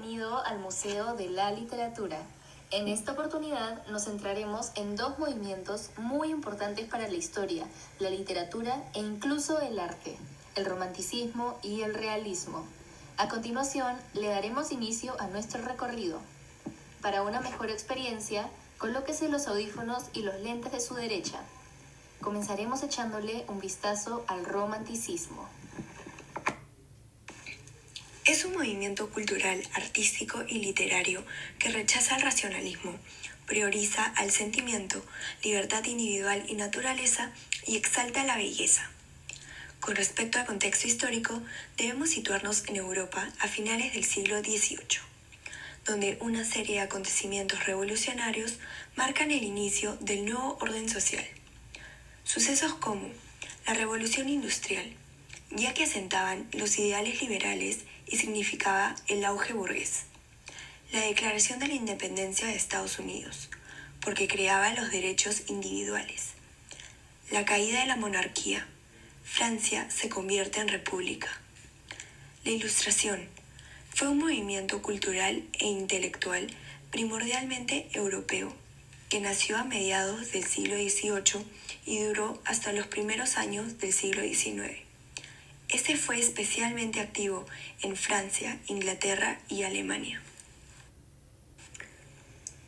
bienvenido al Museo de la Literatura. En esta oportunidad nos centraremos en dos movimientos muy importantes para la historia, la literatura e incluso el arte, el romanticismo y el realismo. A continuación, le daremos inicio a nuestro recorrido. Para una mejor experiencia, colóquese los audífonos y los lentes de su derecha. Comenzaremos echándole un vistazo al romanticismo. Es un movimiento cultural, artístico y literario que rechaza el racionalismo, prioriza al sentimiento, libertad individual y naturaleza y exalta la belleza. Con respecto al contexto histórico, debemos situarnos en Europa a finales del siglo XVIII, donde una serie de acontecimientos revolucionarios marcan el inicio del nuevo orden social. Sucesos como la Revolución Industrial, ya que asentaban los ideales liberales y significaba el auge burgués. La Declaración de la Independencia de Estados Unidos, porque creaba los derechos individuales. La caída de la monarquía. Francia se convierte en república. La Ilustración fue un movimiento cultural e intelectual primordialmente europeo, que nació a mediados del siglo XVIII y duró hasta los primeros años del siglo XIX. Este fue especialmente activo en Francia, Inglaterra y Alemania.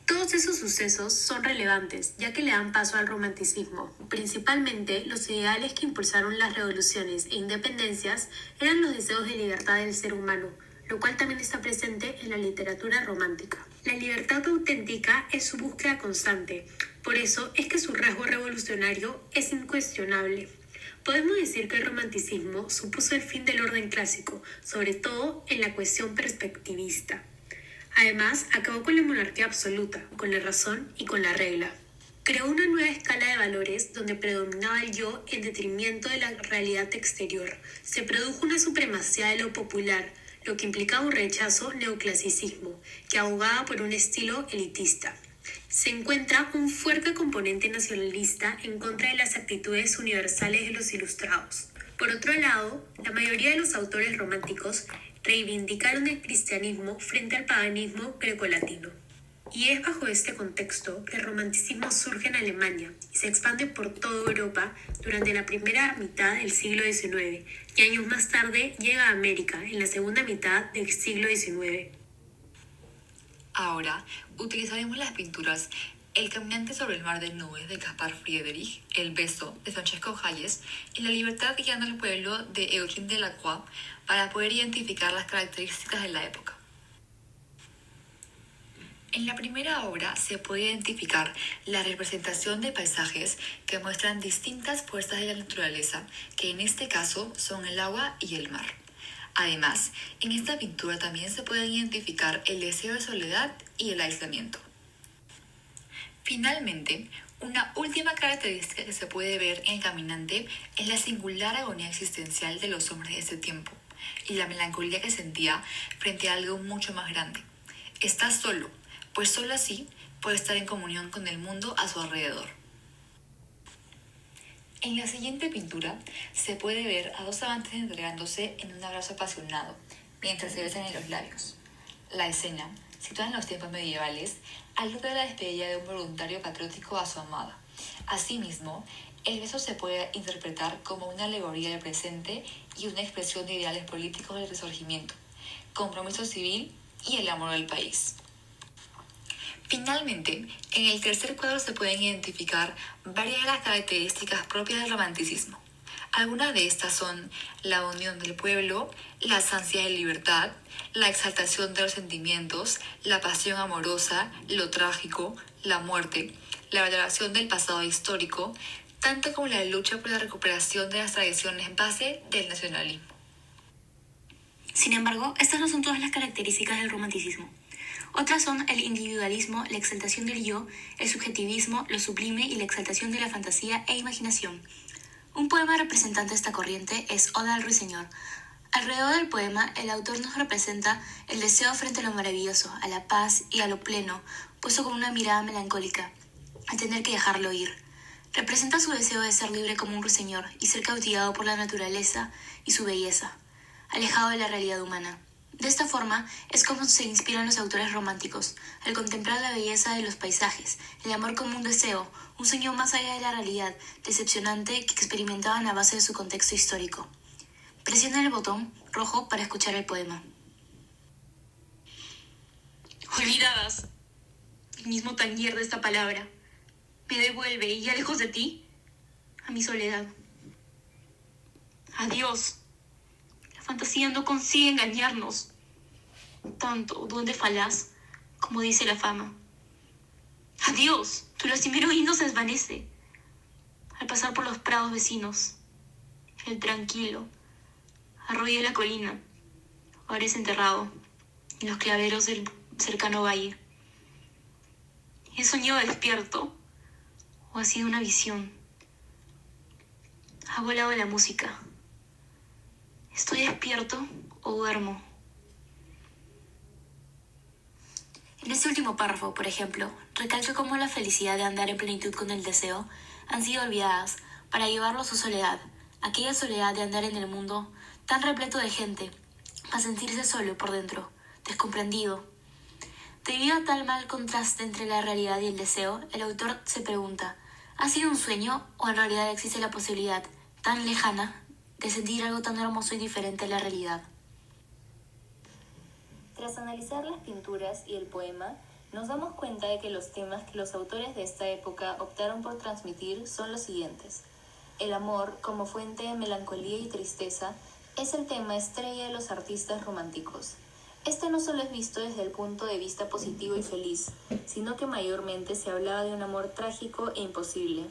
Todos esos sucesos son relevantes, ya que le dan paso al romanticismo. Principalmente, los ideales que impulsaron las revoluciones e independencias eran los deseos de libertad del ser humano, lo cual también está presente en la literatura romántica. La libertad auténtica es su búsqueda constante, por eso es que su rasgo revolucionario es incuestionable. Podemos decir que el romanticismo supuso el fin del orden clásico, sobre todo en la cuestión perspectivista. Además, acabó con la monarquía absoluta, con la razón y con la regla. Creó una nueva escala de valores donde predominaba el yo en detrimento de la realidad exterior. Se produjo una supremacía de lo popular, lo que implicaba un rechazo neoclasicismo, que abogaba por un estilo elitista. Se encuentra un fuerte componente nacionalista en contra de las actitudes universales de los ilustrados. Por otro lado, la mayoría de los autores románticos reivindicaron el cristianismo frente al paganismo grecolatino. Y es bajo este contexto que el romanticismo surge en Alemania y se expande por toda Europa durante la primera mitad del siglo XIX y años más tarde llega a América en la segunda mitad del siglo XIX. Ahora utilizaremos las pinturas El caminante sobre el mar de nubes de Caspar Friedrich, El beso de Francesco Hayez y La libertad guiando al pueblo de Eugène Delacroix para poder identificar las características de la época. En la primera obra se puede identificar la representación de paisajes que muestran distintas fuerzas de la naturaleza, que en este caso son el agua y el mar. Además, en esta pintura también se pueden identificar el deseo de soledad y el aislamiento. Finalmente, una última característica que se puede ver en El caminante es la singular agonía existencial de los hombres de ese tiempo y la melancolía que sentía frente a algo mucho más grande. Está solo, pues solo así puede estar en comunión con el mundo a su alrededor. En la siguiente pintura se puede ver a dos amantes entregándose en un abrazo apasionado, mientras se besan en los labios. La escena, situada en los tiempos medievales, alude a la despedida de un voluntario patriótico a su amada. Asimismo, el beso se puede interpretar como una alegoría del presente y una expresión de ideales políticos del Resurgimiento, compromiso civil y el amor del país. Finalmente, en el tercer cuadro se pueden identificar varias de las características propias del romanticismo. Algunas de estas son la unión del pueblo, las ansias de libertad, la exaltación de los sentimientos, la pasión amorosa, lo trágico, la muerte, la valoración del pasado histórico, tanto como la lucha por la recuperación de las tradiciones base del nacionalismo. Sin embargo, estas no son todas las características del romanticismo. Otras son el individualismo, la exaltación del yo, el subjetivismo, lo sublime y la exaltación de la fantasía e imaginación. Un poema representante de esta corriente es Oda al Ruiseñor. Alrededor del poema, el autor nos representa el deseo frente a lo maravilloso, a la paz y a lo pleno, puesto con una mirada melancólica, al tener que dejarlo ir. Representa su deseo de ser libre como un ruiseñor y ser cautivado por la naturaleza y su belleza, alejado de la realidad humana. De esta forma es como se inspiran los autores románticos, al contemplar la belleza de los paisajes, el amor como un deseo, un sueño más allá de la realidad, decepcionante que experimentaban a base de su contexto histórico. Presiona el botón rojo para escuchar el poema. Olvidadas. El mismo tañer de esta palabra me devuelve, y ya lejos de ti, a mi soledad. Adiós. La fantasía no consigue engañarnos. Tanto duende falaz, como dice la fama. Adiós. Tu lastimero himno se desvanece al pasar por los prados vecinos. El tranquilo arroyo de la colina ahora es enterrado en los claveros del cercano valle. ¿He soñado despierto o ha sido una visión? Ha volado la música. ¿Estoy despierto o duermo? En este último párrafo, por ejemplo, recalca cómo la felicidad de andar en plenitud con el deseo han sido olvidadas para llevarlo a su soledad, aquella soledad de andar en el mundo tan repleto de gente, a sentirse solo por dentro, descomprendido. Debido a tal mal contraste entre la realidad y el deseo, el autor se pregunta, ¿ha sido un sueño o en realidad existe la posibilidad, tan lejana, de sentir algo tan hermoso y diferente a la realidad? Tras analizar las pinturas y el poema, nos damos cuenta de que los temas que los autores de esta época optaron por transmitir son los siguientes. El amor, como fuente de melancolía y tristeza, es el tema estrella de los artistas románticos. Este no solo es visto desde el punto de vista positivo y feliz, sino que mayormente se hablaba de un amor trágico e imposible.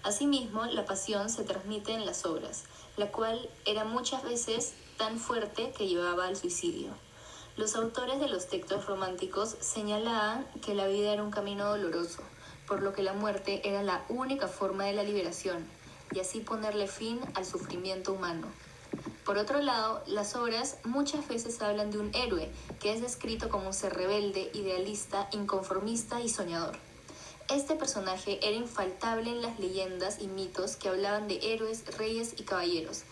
Asimismo, la pasión se transmite en las obras, la cual era muchas veces tan fuerte que llevaba al suicidio. Los autores de los textos románticos señalaban que la vida era un camino doloroso, por lo que la muerte era la única forma de la liberación, y así ponerle fin al sufrimiento humano. Por otro lado, las obras muchas veces hablan de un héroe, que es descrito como un ser rebelde, idealista, inconformista y soñador. Este personaje era infaltable en las leyendas y mitos que hablaban de héroes, reyes y caballeros.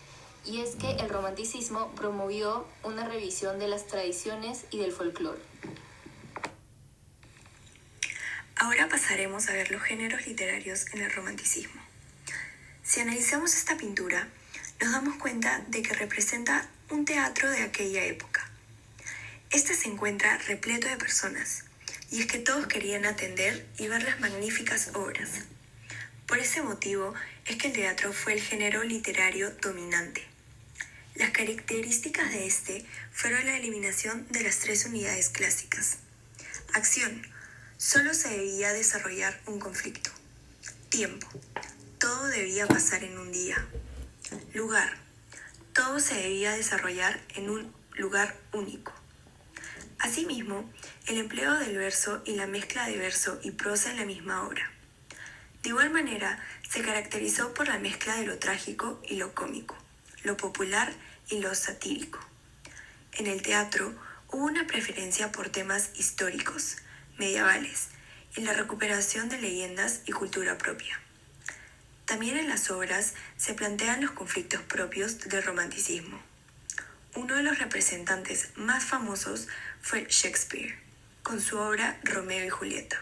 Y es que el romanticismo promovió una revisión de las tradiciones y del folclore. Ahora pasaremos a ver los géneros literarios en el romanticismo. Si analizamos esta pintura, nos damos cuenta de que representa un teatro de aquella época. Este se encuentra repleto de personas, y es que todos querían atender y ver las magníficas obras. Por ese motivo es que el teatro fue el género literario dominante. Las características de este fueron la eliminación de las 3 unidades clásicas. Acción. Solo se debía desarrollar un conflicto. Tiempo. Todo debía pasar en un día. Lugar. Todo se debía desarrollar en un lugar único. Asimismo, el empleo del verso y la mezcla de verso y prosa en la misma obra. De igual manera, se caracterizó por la mezcla de lo trágico y lo cómico, lo popular y lo satírico. En el teatro hubo una preferencia por temas históricos, medievales, y la recuperación de leyendas y cultura propia. También en las obras se plantean los conflictos propios del romanticismo. Uno de los representantes más famosos fue Shakespeare, con su obra Romeo y Julieta.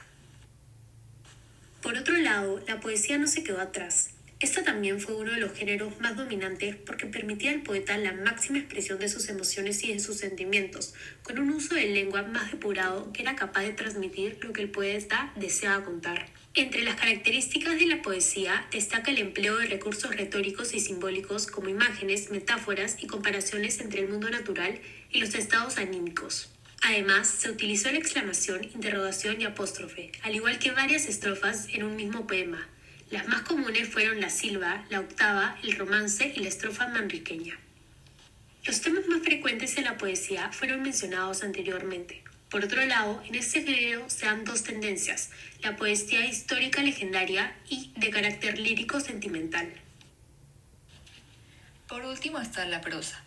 Por otro lado, la poesía no se quedó atrás. Esta también fue uno de los géneros más dominantes porque permitía al poeta la máxima expresión de sus emociones y de sus sentimientos, con un uso de lengua más depurado que era capaz de transmitir lo que el poeta deseaba contar. Entre las características de la poesía destaca el empleo de recursos retóricos y simbólicos como imágenes, metáforas y comparaciones entre el mundo natural y los estados anímicos. Además, se utilizó la exclamación, interrogación y apóstrofe, al igual que varias estrofas en un mismo poema. Las más comunes fueron la silva, la octava, el romance y la estrofa manriqueña. Los temas más frecuentes en la poesía fueron mencionados anteriormente. Por otro lado, en este género se dan 2 tendencias, la poesía histórica legendaria y de carácter lírico sentimental. Por último está la prosa.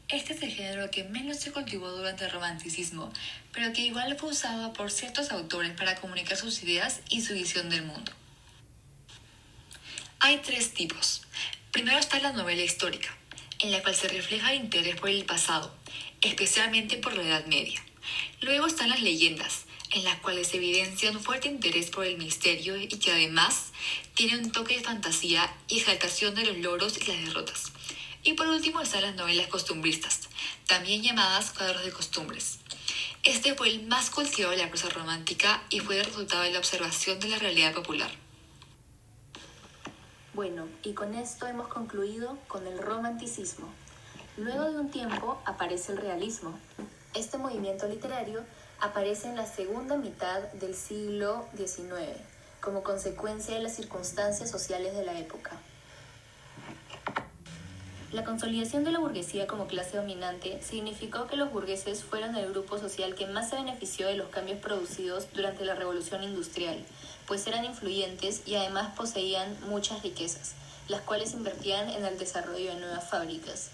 Este es el género que menos se cultivó durante el romanticismo, pero que igual fue usado por ciertos autores para comunicar sus ideas y su visión del mundo. Hay 3 tipos. Primero está la novela histórica, en la cual se refleja el interés por el pasado. especialmente por la Edad Media. Luego están las leyendas, en las cuales se evidencia un fuerte interés por el misterio y que además tiene un toque de fantasía y exaltación de los logros y las derrotas. Y por último están las novelas costumbristas, también llamadas cuadros de costumbres. Este fue el más cultivado de la prosa romántica y fue el resultado de la observación de la realidad popular. Bueno, y con esto hemos concluido con el romanticismo. Luego de un tiempo aparece el realismo. Este movimiento literario aparece en la segunda mitad del siglo XIX, como consecuencia de las circunstancias sociales de la época. La consolidación de la burguesía como clase dominante significó que los burgueses fueron el grupo social que más se benefició de los cambios producidos durante la Revolución Industrial, pues eran influyentes y además poseían muchas riquezas, las cuales invertían en el desarrollo de nuevas fábricas.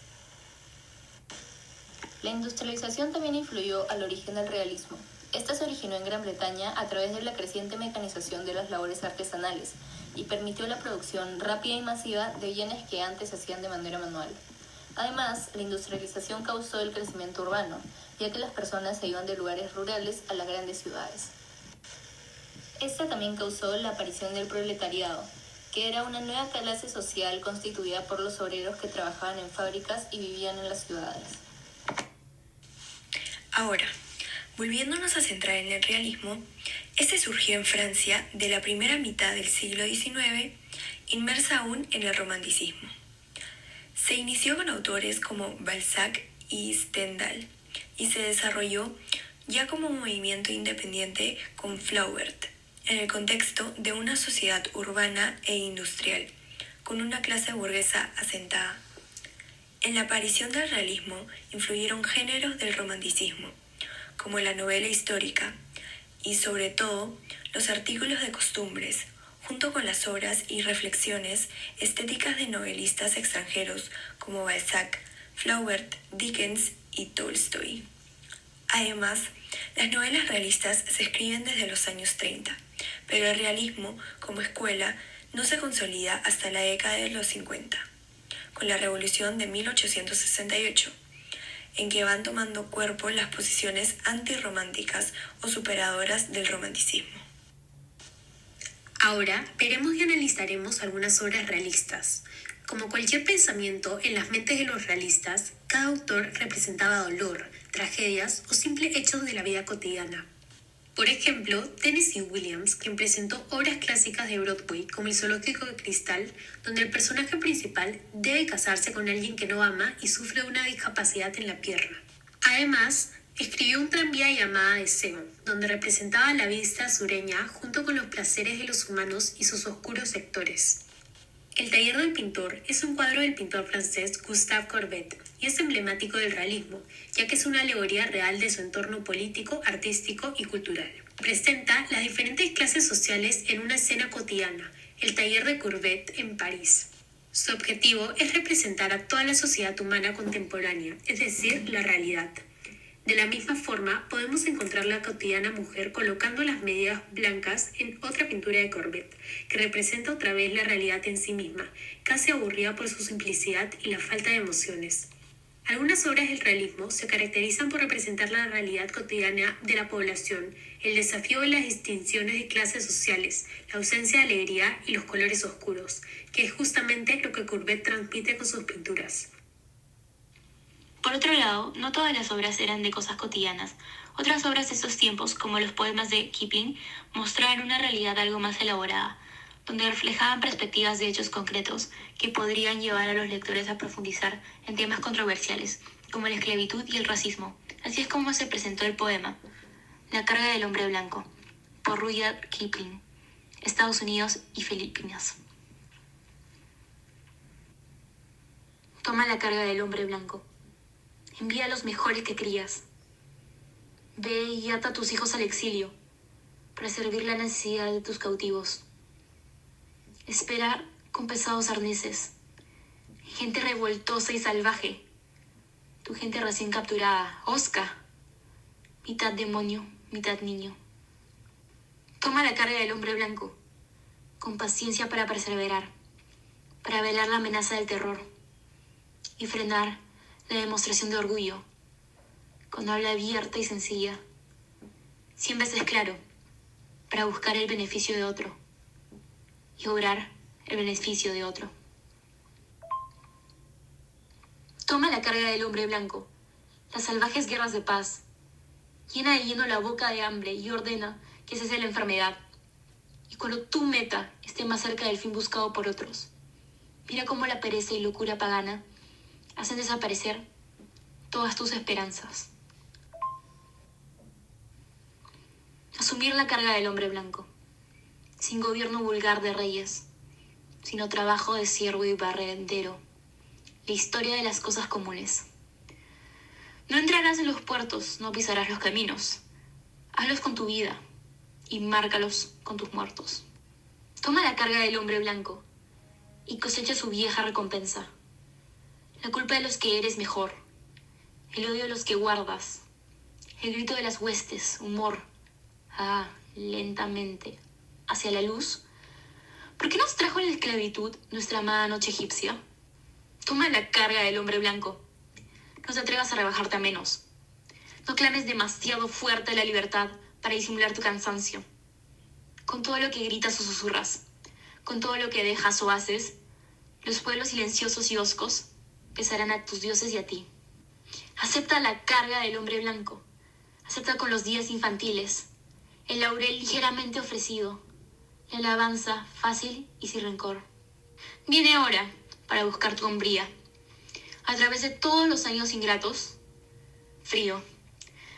La industrialización también influyó al origen del realismo. Esta se originó en Gran Bretaña a través de la creciente mecanización de las labores artesanales y permitió la producción rápida y masiva de bienes que antes se hacían de manera manual. Además, la industrialización causó el crecimiento urbano, ya que las personas se iban de lugares rurales a las grandes ciudades. Esta también causó la aparición del proletariado, que era una nueva clase social constituida por los obreros que trabajaban en fábricas y vivían en las ciudades. Ahora, volviéndonos a centrar en el realismo, este surgió en Francia de la primera mitad del siglo XIX, inmersa aún en el romanticismo. Se inició con autores como Balzac y Stendhal y se desarrolló ya como un movimiento independiente con Flaubert, en el contexto de una sociedad urbana e industrial, con una clase burguesa asentada. En la aparición del realismo influyeron géneros del romanticismo, como la novela histórica, y sobre todo los artículos de costumbres, junto con las obras y reflexiones estéticas de novelistas extranjeros como Balzac, Flaubert, Dickens y Tolstoy. Además, las novelas realistas se escriben desde los años 30, pero el realismo, como escuela, no se consolida hasta la década de los 50, con la Revolución de 1868, en que van tomando cuerpo las posiciones antirrománticas o superadoras del romanticismo. Ahora veremos y analizaremos algunas obras realistas. Como cualquier pensamiento, en las mentes de los realistas, cada autor representaba dolor, tragedias o simples hechos de la vida cotidiana. Por ejemplo, Tennessee Williams, quien presentó obras clásicas de Broadway como El zoológico de cristal, donde el personaje principal debe casarse con alguien que no ama y sufre una discapacidad en la pierna. Además, escribió un tranvía llamada Deseo, donde representaba la vida sureña junto con los placeres de los humanos y sus oscuros sectores. El taller del pintor es un cuadro del pintor francés Gustave Courbet y es emblemático del realismo, ya que es una alegoría real de su entorno político, artístico y cultural. Presenta las diferentes clases sociales en una escena cotidiana, el taller de Courbet en París. Su objetivo es representar a toda la sociedad humana contemporánea, es decir, la realidad. De la misma forma, podemos encontrar la cotidiana mujer colocando las medias blancas en otra pintura de Courbet, que representa otra vez la realidad en sí misma, casi aburrida por su simplicidad y la falta de emociones. Algunas obras del realismo se caracterizan por representar la realidad cotidiana de la población, el desafío de las distinciones de clases sociales, la ausencia de alegría y los colores oscuros, que es justamente lo que Courbet transmite con sus pinturas. Por otro lado, no todas las obras eran de cosas cotidianas. Otras obras de esos tiempos, como los poemas de Kipling, mostraban una realidad algo más elaborada, donde reflejaban perspectivas de hechos concretos que podrían llevar a los lectores a profundizar en temas controversiales, como la esclavitud y el racismo. Así es como se presentó el poema La carga del hombre blanco, por Rudyard Kipling, Estados Unidos y Filipinas. Toma la carga del hombre blanco. Envía a los mejores que crías. Ve y ata a tus hijos al exilio, para servir la necesidad de tus cautivos. Esperar con pesados arneses. Gente revoltosa y salvaje. Tu gente recién capturada, Osca. Mitad demonio, mitad niño. Toma la carga del hombre blanco, con paciencia para perseverar, para velar la amenaza del terror y frenar la demostración de orgullo, con habla abierta y sencilla, 100 veces claro, para buscar el beneficio de otro y obrar el beneficio de otro. Toma la carga del hombre blanco, las salvajes guerras de paz, llena de lleno la boca de hambre y ordena que cese la enfermedad. Y cuando tu meta esté más cerca del fin buscado por otros, mira cómo la pereza y locura pagana hacen desaparecer todas tus esperanzas. Asumir la carga del hombre blanco, sin gobierno vulgar de reyes, sino trabajo de siervo y barrendero, la historia de las cosas comunes. No entrarás en los puertos, no pisarás los caminos. Hazlos con tu vida y márcalos con tus muertos. Toma la carga del hombre blanco y cosecha su vieja recompensa. La culpa de los que eres mejor, el odio de los que guardas, el grito de las huestes, humor, lentamente, hacia la luz. ¿Por qué nos trajo en la esclavitud nuestra amada noche egipcia? Toma la carga del hombre blanco. No te atrevas a rebajarte a menos. No clames demasiado fuerte la libertad para disimular tu cansancio. Con todo lo que gritas o susurras, con todo lo que dejas o haces, los pueblos silenciosos y hoscos pesarán a tus dioses y a ti. Acepta la carga del hombre blanco. Acepta con los días infantiles, el laurel ligeramente ofrecido, la alabanza fácil y sin rencor. Viene hora para buscar tu hombría. A través de todos los años ingratos, frío,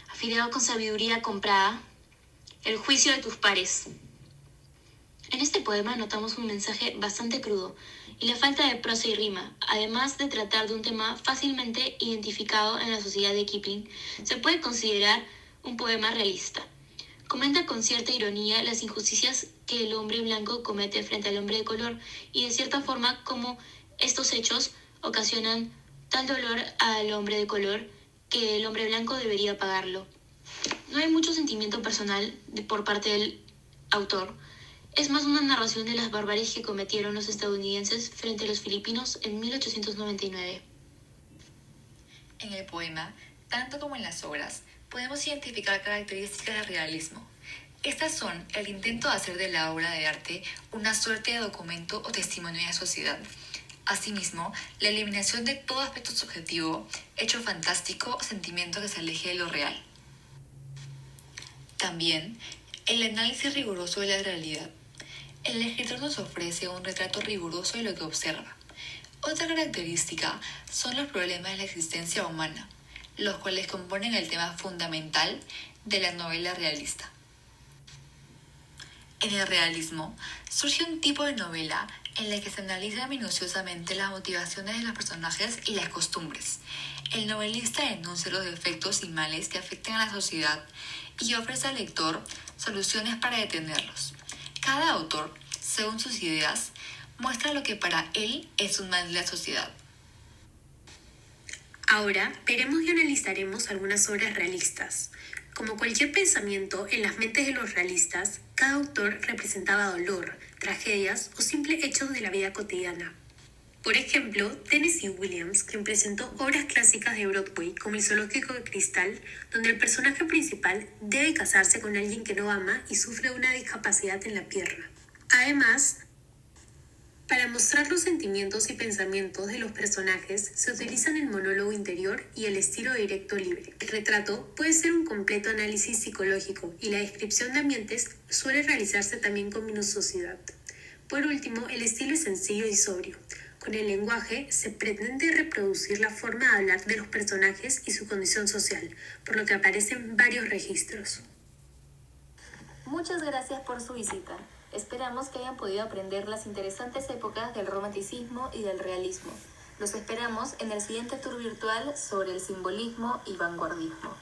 afilado con sabiduría comprada, el juicio de tus pares. En este poema notamos un mensaje bastante crudo y la falta de prosa y rima, además de tratar de un tema fácilmente identificado en la sociedad de Kipling, se puede considerar un poema realista. Comenta con cierta ironía las injusticias que el hombre blanco comete frente al hombre de color y de cierta forma cómo estos hechos ocasionan tal dolor al hombre de color que el hombre blanco debería pagarlo. No hay mucho sentimiento personal por parte del autor. Es más una narración de las barbaries que cometieron los estadounidenses frente a los filipinos en 1899. En el poema, tanto como en las obras, podemos identificar características del realismo. Estas son el intento de hacer de la obra de arte una suerte de documento o testimonio de la sociedad. Asimismo, la eliminación de todo aspecto subjetivo, hecho fantástico o sentimiento que se aleje de lo real. También, el análisis riguroso de la realidad. El escritor nos ofrece un retrato riguroso de lo que observa. Otra característica son los problemas de la existencia humana, los cuales componen el tema fundamental de la novela realista. En el realismo, surge un tipo de novela en la que se analizan minuciosamente las motivaciones de los personajes y las costumbres. El novelista denuncia los defectos y males que afectan a la sociedad y ofrece al lector soluciones para detenerlos. Cada autor, según sus ideas, muestra lo que para él es un mal de la sociedad. Ahora veremos y analizaremos algunas obras realistas. Como cualquier pensamiento en las mentes de los realistas, cada autor representaba dolor, tragedias o simples hechos de la vida cotidiana. Por ejemplo, Tennessee Williams, quien presentó obras clásicas de Broadway como El zoológico de cristal, donde el personaje principal debe casarse con alguien que no ama y sufre una discapacidad en la pierna. Además, para mostrar los sentimientos y pensamientos de los personajes, se utilizan el monólogo interior y el estilo directo libre. El retrato puede ser un completo análisis psicológico y la descripción de ambientes suele realizarse también con minuciosidad. Por último, el estilo es sencillo y sobrio. Con el lenguaje se pretende reproducir la forma de hablar de los personajes y su condición social, por lo que aparecen varios registros. Muchas gracias por su visita. Esperamos que hayan podido aprender las interesantes épocas del romanticismo y del realismo. Los esperamos en el siguiente tour virtual sobre el simbolismo y vanguardismo.